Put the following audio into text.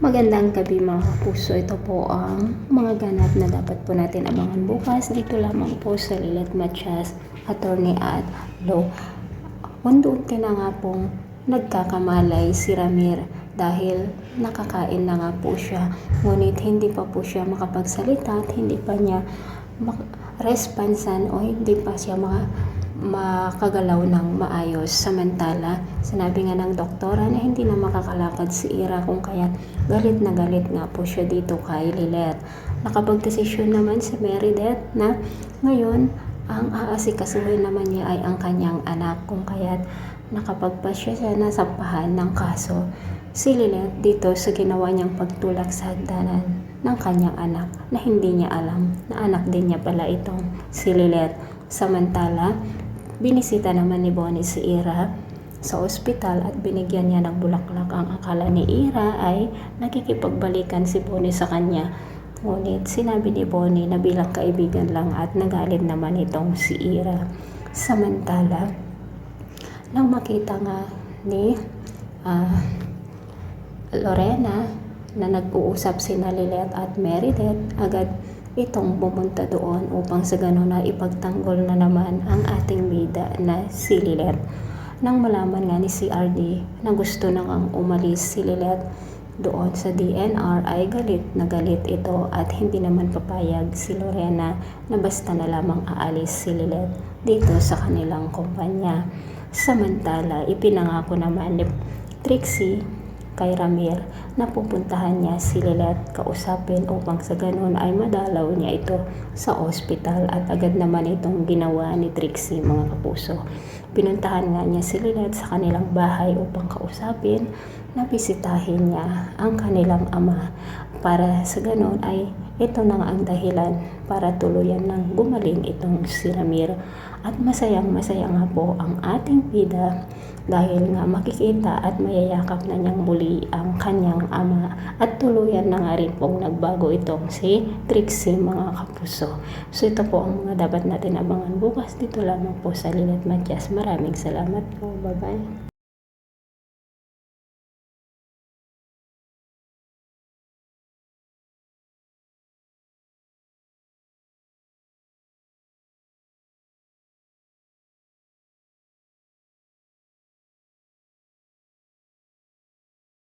Magandang gabi mga kapuso. Ito po ang mga ganap na dapat po natin abangan bukas. Dito lamang po sa Lilet Matias, Attorney at Law. Undoon ka na nga pong nagkakamalay si Ramir dahil nakakain na nga po siya. Ngunit hindi pa po siya makapagsalita at hindi pa niya responsan o hindi pa siya makagalaw ng maayos. Samantala, sinabi nga ng doktora na hindi na makakalakad si Ira kung kaya galit na galit nga po siya dito kay Lilet. Nakapagdesisyon naman si Meredith na ngayon ang aasikasuhin naman niya ay ang kanyang anak kung kaya nakapagpasya siya na sampahan ng kaso si Lilet dito sa ginawa niyang pagtulak sa hagdanan ng kanyang anak na hindi niya alam na anak din niya pala itong si Lilet. Samantala, binisita naman ni Bonnie si Ira sa ospital at binigyan niya ng bulaklak. Ang akala ni Ira ay nakikipagbalikan si Bonnie sa kanya. Ngunit sinabi ni Bonnie na bilang kaibigan lang at nagalit naman itong si Ira. Samantala, nang makita nga ni Lorena na nag-uusap sina Lilet at Meredith, agad itong pumunta doon upang sa ganon na ipagtanggol na naman ang ating bida na si Lilet. Nang malaman nga ni CRD na gusto nang umalis si Lilet doon sa DNR ay galit na galit ito at hindi naman papayag si Lorena na basta na lamang aalis si Lilet dito sa kanilang kumpanya. Samantala, ipinangako naman ni Trixie kay Ramir na pupuntahan niya si Lilet kausapin upang sa ganun ay madalaw niya ito sa ospital at agad naman itong ginawa ni Trixie mga kapuso. Pinuntahan nga niya si Lilet sa kanilang bahay upang kausapin na bisitahin niya ang kanilang ama para sa ganun ay ito na ang dahilan para tuluyan ng gumaling itong si Ramir. At masayang masaya nga po ang ating bida dahil nga makikita at mayayakap na niyang muli ang kanyang ama at tuluyan na nga rin pong nagbago itong si Trixie mga kapuso. So ito po ang mga dapat natin abangan bukas dito lamang po sa Lilet Matias. Maraming salamat po. Bye bye.